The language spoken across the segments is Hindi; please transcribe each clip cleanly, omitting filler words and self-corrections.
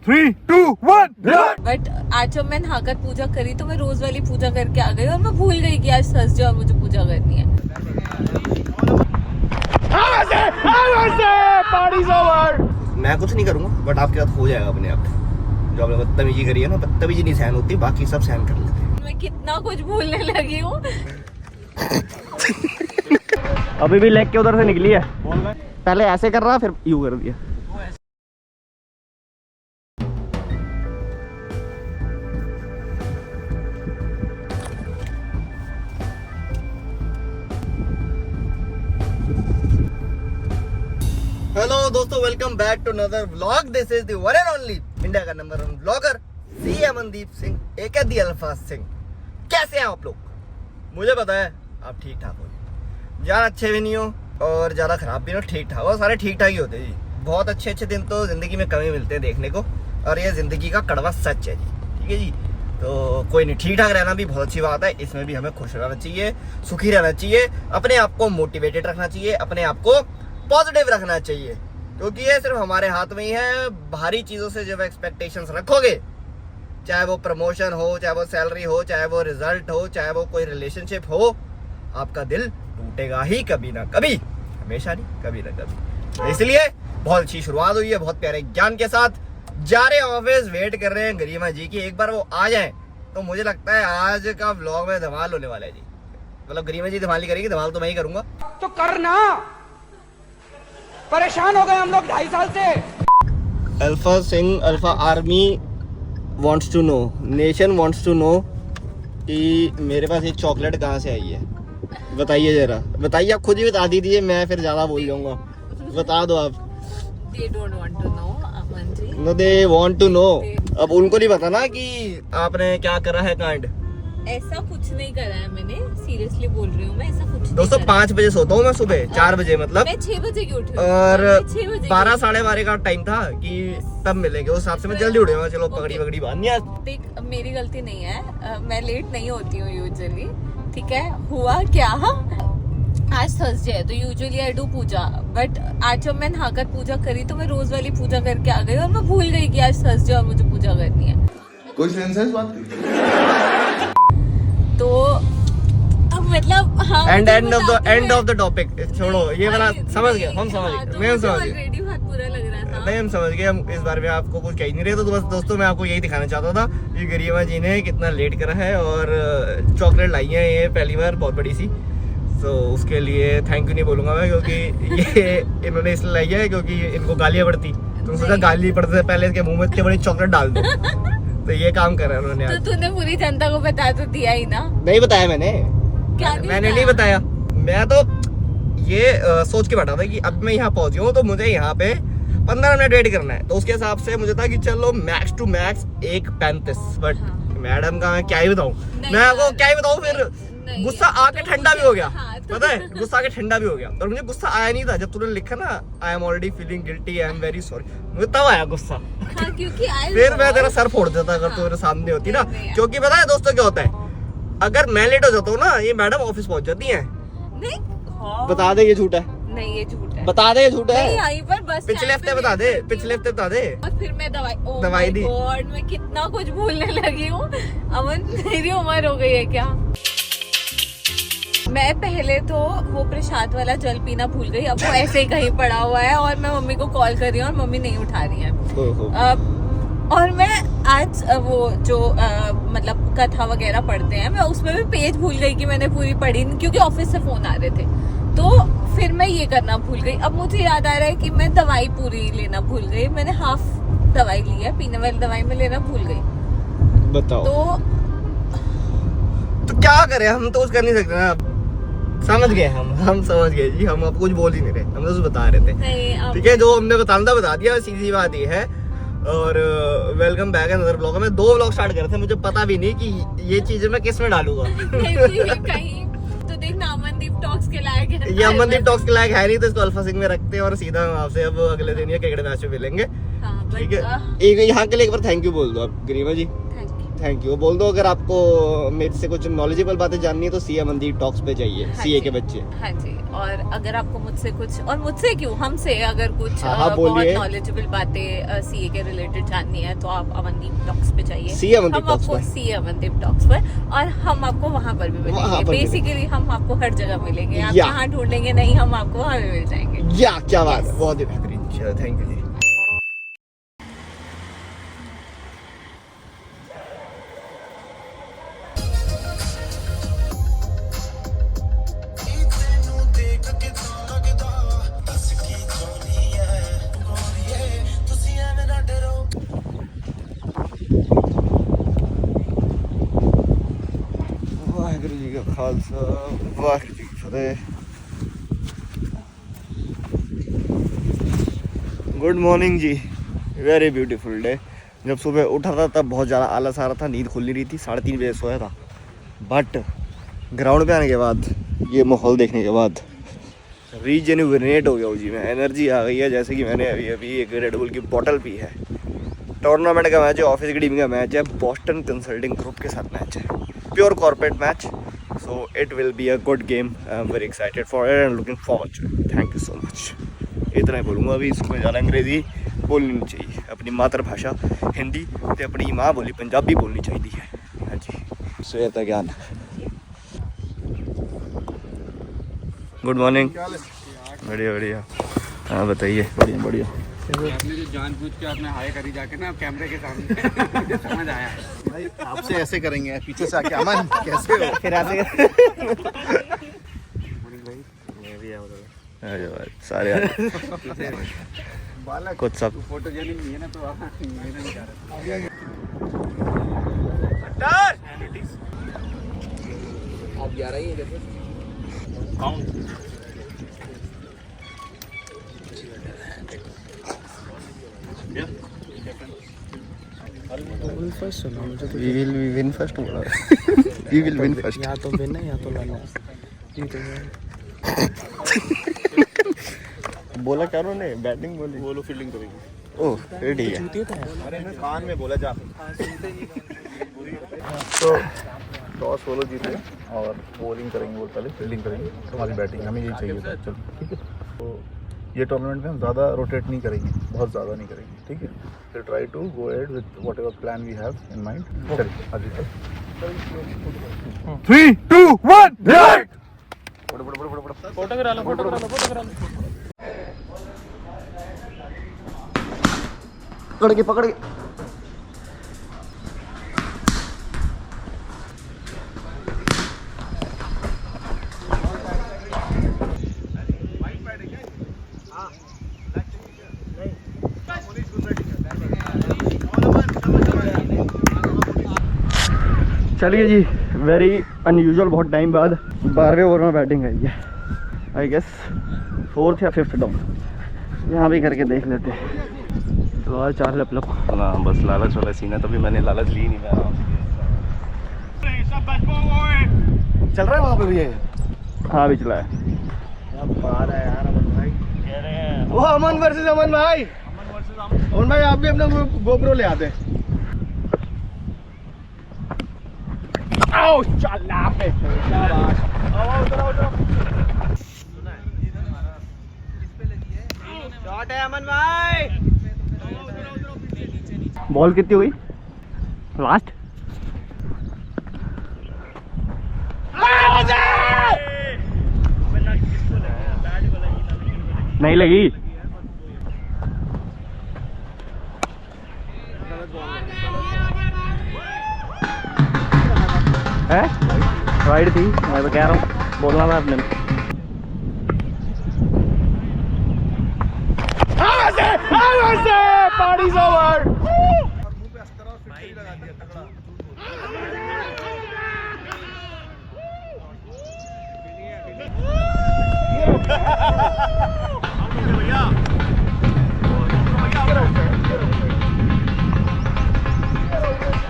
3, 2, 1 बट आज जब मैं नहाकर पूजा करी तो मैं रोज वाली पूजा करके आ गई और मैं भूल गई कि आज थर्सडे और मुझे पूजा करनी है। मैं कुछ नहीं करूंगा बट आपके साथ हो जाएगा अपने आप। जो आपने बदतमीजी करी है ना, बदतमीजी नहीं सहन होती, बाकी सब सहन कर लेते हैं। मैं कितना कुछ भूलने लगी हूँ। अभी भी लेग के उधर से निकली है, पहले ऐसे कर रहा फिर यूं कर दिया। हेलो दोस्तों, welcome back to another vlog. This is the one and only India का number 1 blogger see Amandeep Singh AKA the Alfaaz Singh. कैसे हैं आप लोग? मुझे पता है आप ठीक ठाक हो, ज्यादा अच्छे भी नहीं हो और ज्यादा खराब भी नहीं हो, ठीक ठाक हो। सारे ठीक ठाक ही होते जी। बहुत अच्छे अच्छे दिन तो जिंदगी में कम ही मिलते हैं देखने को, और ये जिंदगी का कड़वा सच है जी। ठीक है जी, तो कोई नहीं, ठीक ठाक रहना भी बहुत अच्छी बात है। इसमें भी हमें खुश रहना चाहिए, सुखी रहना चाहिए, अपने आप को मोटिवेटेड रखना चाहिए, अपने आप को पॉजिटिव रखना चाहिए, क्योंकि ये सिर्फ हमारे हाथ में ही है। भारी चीजों से जब एक्सपेक्टेशंस रखोगे, चाहे वो प्रमोशन हो, चाहे वो सैलरी हो, चाहे वो रिजल्ट हो, चाहे वो कोई रिलेशनशिप हो, आपका दिल टूटेगा ही कभी ना कभी, हमेशा नहीं, कभी ना कभी। तो इसलिए बहुत अच्छी शुरुआत हुई है, बहुत प्यारे ज्ञान के साथ। जा रहे ऑफिस, वेट कर रहे हैं गरिमा जी की, एक बार वो आ जाए तो मुझे लगता है आज का व्लॉग में धमाल होने वाला है जी। मतलब गरिमा जी धमाल नहीं करेगी, धमाल तो मैं ही करूंगा। तो करना, परेशान हो गए हम लोग 2.5 साल से। Alpha Singh, Alpha Army wants to know, nation wants to know कि मेरे पास ये चॉकलेट कहाँ से आई है। बताइए जरा, बताइए, आप खुद ही बता दीजिए, मैं फिर ज्यादा बोल जाऊंगा। बता दो आप। They don't want to know, Aman ji. No, they want to know. अब उनको नहीं पता ना कि आपने क्या करा है कांड। ऐसा कुछ नहीं करा है मैंने, सीरियसली बोल रही हूँ मैं, ऐसा कुछ दोस्तों नहीं करा। 5 बजे सोता हूँ मैं, सुबह 4 बजे मतलब, मैं 6 बजे की उठी हूँ और मैं 6 बजे 12 साढ़े 12 का टाइम था कि तब मिलेंगे, उस हिसाब से मैं जल्दी उठ गया। चलो पगड़ी वगड़ी बांधनी आज। देख, मेरी गलती नहीं है, मैं लेट नहीं होती हूँ यूजुअली। ठीक है, हुआ क्या, आज थर्सडे है तो usually I do puja, but आज जब मैं नहाकर पूजा करी तो मैं रोज वाली पूजा करके आ गई और मैं भूल गई कि आज थर्सडे और मुझे पूजा करनी है। कोई सेंस है इस बात की? तो अब मतलब हाँ, एंड ऑफ द टॉपिक छोड़ो, ये वाला समझ गया, हम समझ गए, मैं समझ गया। ऑलरेडी बहुत बुरा लग रहा था। नहीं, हम समझ गए, हम इस बारे में आपको कुछ कह ही नहीं रहे। तो बस दोस्तों, मैं आपको यही दिखाना चाहता था कि गरिमा जी ने कितना लेट करा है और चॉकलेट लाई है ये पहली बार, बहुत बड़ी सी। तो उसके लिए थैंक यू नहीं बोलूंगा मैं, क्योंकि ये इन्होंने इसलिए लाई है क्योंकि इनको गालियां पड़ती, तो सोचा गाली पड़ने से पहले इसके मुंह में इतनी बड़ी चॉकलेट डाल दो। तो ये काम कर रहा है उन्होंने तो आज। तूने पूरी जनता को बता तो दिया ही ना। नहीं बताया मैंने, क्या मैंने नहीं बताया। मैं तो ये सोच के बैठा था कि अब मैं यहाँ पहुंच हूँ तो मुझे यहाँ पे 15 मिनट वेट करना है, तो उसके हिसाब से मुझे था कि चलो max to max 1:35, but madam का मैं क्या ही बताऊँ, मैं आपको क्या ही बताऊँ। फिर गुस्सा आके ठंडा भी हो गया, पता है, गुस्सा आके ठंडा भी हो गया। और मुझे गुस्सा आया नहीं था जब तूने लिखा ना I am already feeling guilty, I am very sorry, मुझे तब आया गुस्सा। हाँ, क्योंकि फिर मैं तेरा सर फोड़ देता अगर तू मेरे सामने होती ना। क्योंकि पता है दोस्तों क्या होता है, अगर मैं लेट हो जाता हूँ ना, ये मैडम ऑफिस पहुंच जाती है। नहीं, हाँ। बता दे ये झूठ है, नहीं ये झूठ है, बता दे ये झूठ है। नहीं, यहीं पर बस पिछले हफ्ते बता दे, पिछले हफ्ते बता दे। और फिर मैं दवाई दी। गॉड, मैं कितना कुछ भूलने लगी हूँ। अमन, मेरी उम्र हो गई है क्या? मैं पहले तो वो प्रसाद वाला जल पीना भूल गई, अब वो ऐसे ही कहीं पड़ा हुआ है और मैं मम्मी को कॉल कर रही हूँ और मम्मी नहीं उठा रही है। और मैं आज वो जो मतलब कथा वगैरह पढ़ते हैं, मैं उसमें भी पेज भूल गई कि मैंने पूरी पढ़ी, क्योंकि ऑफिस से फोन आ रहे थे। तो फिर मैं ये करना भूल गई। अब मुझे याद आ रहा है कि मैं दवाई पूरी लेना भूल गई, मैंने हाफ दवाई ली है, पीने वाली दवाई में लेना भूल गई। बताओ तो क्या करें, हम तो कुछ कर नहीं सकते ना। समझ गए हम समझ गए जी, हम अब कुछ बोल ही नहीं रहे, हम तो बता रहे थे। ठीक है, जो हमने बताना था बता दिया, सीधी बात ये है। और वेलकम बैक अनदर ब्लॉग। मैं 2 ब्लॉग स्टार्ट करे थे, मुझे पता भी नहीं कि ये चीजें मैं किस में डालूंगा। कहीं तो देखना अमनदीप टॉक्स के लायक है, ये अमनदीप टॉक्स के लायक है नहीं, तो इसको अल्फा सिंह में रखते हैं और सीधा आपसे अब अगले दिन ये क्रिकेट मैच में मिलेंगे। ठीक है, एक यहाँ के लिए एक बार थैंक यू बोल दो आप गरिमा जी। Thank you. बोल दो अगर आपको मेरे से कुछ नॉलेजेबल बातें जाननी है तो सीए अमनदीप टॉक्स पे जाइए। हाँ सीए जी, के बच्चे। हाँ जी। और अगर आपको मुझसे कुछ, और मुझसे क्यों, हमसे अगर कुछ हाँ, बहुत बोलिए। नॉलेजेबल बातें सीए के रिलेटेड जाननी है तो आप अमनदीप टॉक्स पे जाइए। सीए अमनदीप हम टॉक्स आपको पे। सीए अमनदीप टॉक्स पर, और हम आपको वहाँ पर भी वहाँ मिलेंगे। पर बेसिकली हम आपको हर जगह मिलेंगे। आप या। जहाँ ढूंढेंगे नहीं, हम आपको वहाँ भी मिल जाएंगे। या क्या बात है, बहुत ही बेहतरीन। चलो थैंक यू जी। वाहिगुरू जी का खालसा, वाहिगुरू जी की फतेह। गुड मॉर्निंग जी, वेरी ब्यूटीफुल डे। जब सुबह उठा था तब बहुत ज़्यादा आलस आ रहा था, नींद खुल नहीं रही थी, 3:30 बजे सोया था। बट ग्राउंड पे आने के बाद, ये माहौल देखने के बाद रीजेन्युइनेट हो गया हूँ जी मैं। एनर्जी आ गई है, जैसे कि मैंने अभी अभी एक रेड बुल की बोतल पी है। टूर्नामेंट का मैच है, ऑफिस की टीम का मैच है, बॉस्टन कंसल्टिंग ग्रुप के साथ मैच है, pure corporate match. So it will be a good game. I am very excited for it and looking forward to it. Thank you so much. इतना ही बोलूँगा अभी, इसमें ज़्यादा अंग्रेज़ी बोलनी नहीं चाहिए। अपनी मातृभाषा हिंदी तो अपनी माँ बोली पंजाबी बोलनी चाहिए है। हाँ जी, श्वेता ज्ञान। Good morning. बढ़िया बढ़िया। हाँ बताइए। बढ़िया बढ़िया। आपने जो जानबूझ के आपने हाय करी जाके ना कैमरे के सामने, मुझे समझ आया। भाई आपसे ऐसे करेंगे, पीछे से आके अमन कैसे हो, फिर ऐसे सारे कुछ सब फोटोजेनिक नहीं है ना, तो आप मेरा नहीं जा रहा। आप 11 ही है We will win first बोला। We will win first। या तो विन है या तो लर्न बोला क्या उन्होंने? बैटिंग बोली, बोलो फील्डिंग करेंगे। ओह फिर ठीक है। अरे मैं कान में बोला जा। तो टॉस वो लोग जीते और बॉलिंग करेंगे, वो पहले फील्डिंग करेंगे, हमारी बैटिंग, हमें यही चाहिए था। चलो ठीक है। तो ये टूर्नामेंट में हम ज़्यादा रोटेट नहीं करेंगे, बहुत ज़्यादा नहीं करेंगे, ठीक है। फिर try to go ahead with whatever plan we have in mind. चलिए आगे चल। 3, 2, 1 राइट। फोटो करा लो, फोटो करा लो, फोटो करा लो। पकड़ के चलिए जी। वेरी अनयूजुअल, बहुत टाइम बाद 12वें ओवर में बैटिंग आई है। आई गेस 4th या 5th डाउन। यहाँ भी करके देख लेते हैं। तो आज 4 लप ना बस लालच वाला सीन है, तभी मैंने लालच ली नहीं। मैं चल रहा है वहाँ पे भी है। हाँ भी चला है। बाहर है यार अमन भाई। वो अमन वर्सेस अमन भाई। अमन भाई आप भी अपना गोप्रो ले आते। आओ चल पे। शॉट है अमन भाई। बॉल कितनी हुई लास्ट? नहीं लगी। है राइड थी, मैं तो कह रहा हूँ, बोलना था अपने। Parties over.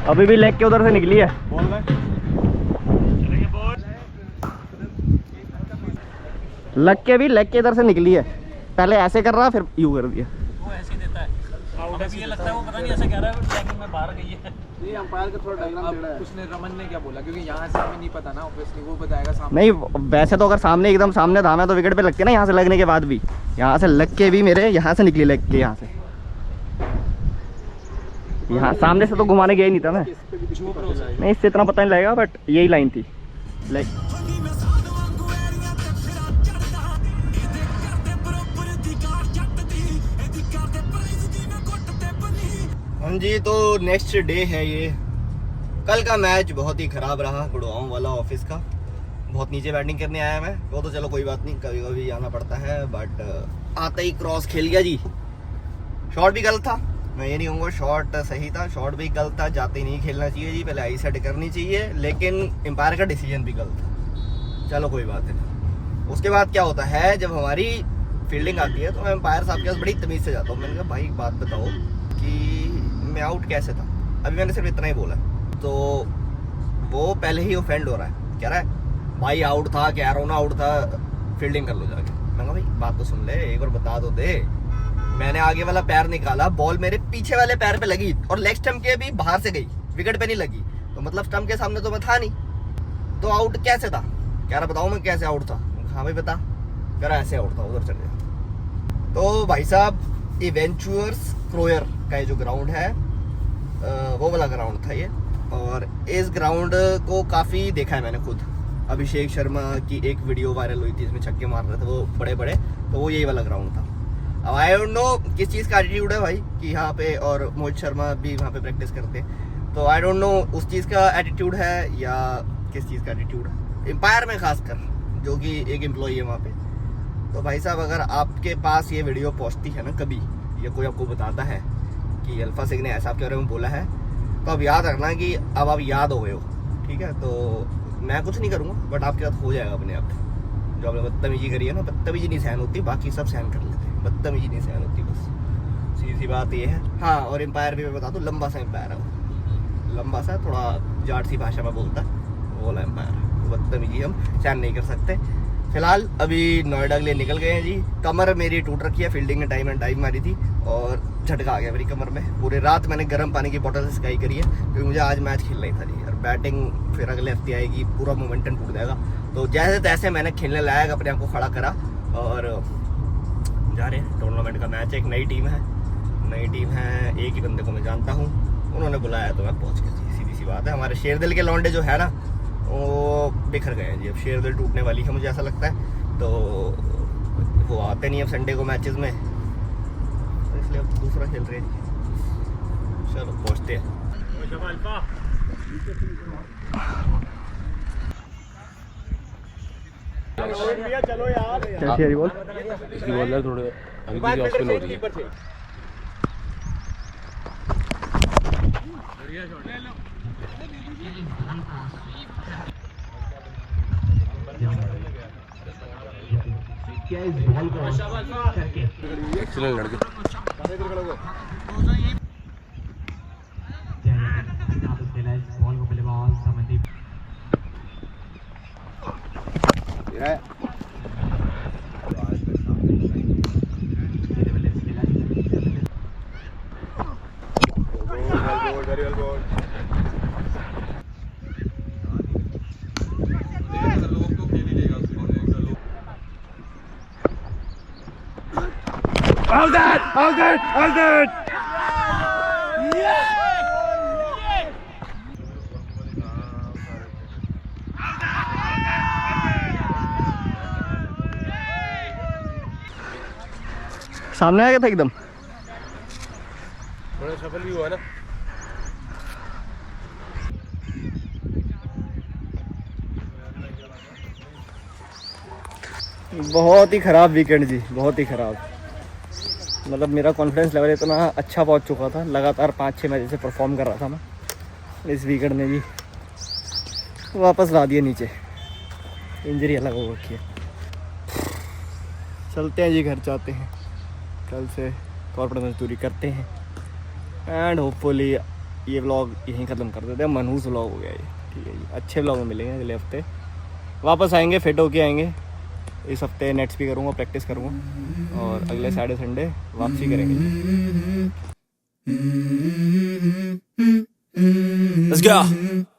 अभी भी लेग के उधर से निकली है। लग के भी लेग के इधर से निकली है। पहले ऐसे कर रहा, फिर यू कर दिया। वो ऐसे ही देता है। ये लगता है वो पता नहीं ऐसा कह रहा है लेकिन मैं बाहर गई है। ये अंपायर का थोड़ा डायग्राम टेढ़ा है। उसने रमन ने क्या बोला, क्योंकि यहाँ से हमें नहीं पता ना, ऑब्वियसली वो बताएगा सामने। नहीं वैसे तो अगर सामने एकदम सामने था मैं तो विकेट पे लगती है ना, यहाँ से लगने के बाद भी, यहाँ से लग के भी मेरे यहाँ से निकली लग के, यहाँ से यहाँ सामने से तो घुमाने गया ही नहीं था मैं। नहीं इससे इतना पता नहीं लगेगा, बट यही लाइन थी लाइक। हाँ जी, तो नेक्स्ट डे है ये। कल का मैच बहुत ही ख़राब रहा, गुड़गांव वाला ऑफिस का। बहुत नीचे बैटिंग करने आया मैं, वो तो चलो कोई बात नहीं, कभी कभी आना पड़ता है, बट आते ही क्रॉस खेल गया जी। शॉट भी गलत था, मैं ये नहीं कहूँगा शॉट सही था, शॉट भी गलत था, जाते ही नहीं खेलना चाहिए जी, पहले आई सेट करनी चाहिए, लेकिन एम्पायर का डिसीजन भी गलत था। चलो कोई बात नहीं। उसके बाद क्या होता है, जब हमारी फील्डिंग आती है तो मैं एम्पायर साहब के पास बड़ी तमीज़ से जाता हूँ। मैंने कहा भाई एक बात बताओ कि मैं आउट कैसे था, अभी मैंने सिर्फ इतना ही बोला। तो वो पहले ही ऑफेंड हो रहा है, कह रहा है भाई आउट था, कह रहा हूँ ना आउट था, फील्डिंग कर लो जाके। मैं कहा भाई बात तो सुन ले, एक बार बता दो दे। मैंने आगे वाला पैर निकाला, बॉल मेरे पीछे वाले पैर पे लगी और लेग स्टंप के भी बाहर से गई, विकेट पे नहीं लगी, तो मतलब स्टंप के सामने तो मैं था नहीं, तो आउट कैसे था? कह रहा बताओ मैं कैसे आउट था। हाँ भाई बता। कह रहा ऐसे आउट था, उधर चल गया। तो भाई साहब इवेंचुअर्स क्रोयर का ये जो ग्राउंड है वो वाला ग्राउंड था ये, और इस ग्राउंड को काफ़ी देखा है मैंने खुद। अभिषेक शर्मा की एक वीडियो वायरल हुई थी, इसमें छक्के मार रहे थे वो बड़े बड़े, तो वो यही वाला ग्राउंड था। अब आई डोंट नो किस चीज़ का एटीट्यूड है भाई कि यहाँ पे, और मोहित शर्मा भी वहाँ पे प्रैक्टिस करते हैं, तो आई डोंट नो उस चीज़ का एटीट्यूड है या किस चीज़ का एटीट्यूड है, एम्पायर में खासकर, जो कि एक एम्प्लॉई है वहाँ पे। तो भाई साहब अगर आपके पास ये वीडियो पहुँचती है ना कभी, या कोई आपको बताता है कि अल्फा सिंह ने ऐसा आपके बारे में बोला है, तो अब याद रखना कि अब आप याद हो गए हो, ठीक है। तो मैं कुछ नहीं करूँगा, बट आपके साथ हो जाएगा अपने आप। जो आपने बदतमीजी करी है ना, बदतमीजी नहीं सहन होती, बाकी सब सहन कर लेते हैं, बदतमीजी नहीं सहन होती, बस सीधी सी बात ये है। हाँ, और एम्पायर भी मैं बता दूँ, लंबा सा एम्पायर है वो, लंबा सा, थोड़ा जाट सी भाषा में बोलता है, वो वाला एम्पायर। बदतमीजी हम सहन नहीं कर सकते। फिलहाल अभी नोएडा के लिए निकल गए हैं जी। कमर मेरी टूट रखी है, फील्डिंग में टाइम एंड टाइम मारी थी और झटका आ गया मेरी कमर में। पूरे रात मैंने गर्म पानी की बोतल से सिकाई करी है, क्योंकि मुझे आज मैच खेलना ही था जी, और बैटिंग फिर अगले हफ्ते आएगी, पूरा मोमेंटम टूट जाएगा। तो जैसे तैसे मैंने खेलने लायक अपने आप को खड़ा करा और जा रहे हैं। टूर्नामेंट का मैच है, एक नई टीम है, एक ही बंदे को मैं जानता हूँ, उन्होंने बुलाया तो मैं पहुँच गया। सीधी सी बात है, हमारे शेरदिल के लौंडे जो है ना वो बिखर गए हैं जी। अब शेरदिल टूटने वाली है मुझे ऐसा लगता है, तो वो आते नहीं अब संडे को मैचेस में, इसलिए अब दूसरा खेल रहे हैं। चलो पहुँचते हैं। चलो यार, कैसी बोल इसकी बॉलर थोड़े हल्की सी ऑफ स्पिन हो रही है। एक्सीलेंट लड़के। How's that? सामने आ गया था एकदम, थोड़ा सफल भी हुआ ना। बहुत ही ख़राब वीकेंड जी, बहुत ही ख़राब। मतलब मेरा कॉन्फिडेंस लेवल इतना अच्छा पहुंच चुका था, लगातार 5-6 मैच से परफॉर्म कर रहा था मैं, इस वीकेंड में जी वापस ला दिया नीचे, इंजरी अलग हो रखी है। चलते हैं जी, घर जाते हैं, कल से कॉर्पोरेट मजदूरी करते हैं, एंड होपफुली ये व्लॉग यहीं ख़त्म कर देते हैं। मनहूस व्लॉग हो गया ये, ठीक है जी। अच्छे व्लॉग में मिलेंगे अगले हफ्ते, वापस आएंगे, फिट होके आएंगे। इस हफ्ते नेट्स भी करूँगा, प्रैक्टिस करूँगा, और अगले सैटरडे संडे वापसी करेंगे। Let's go.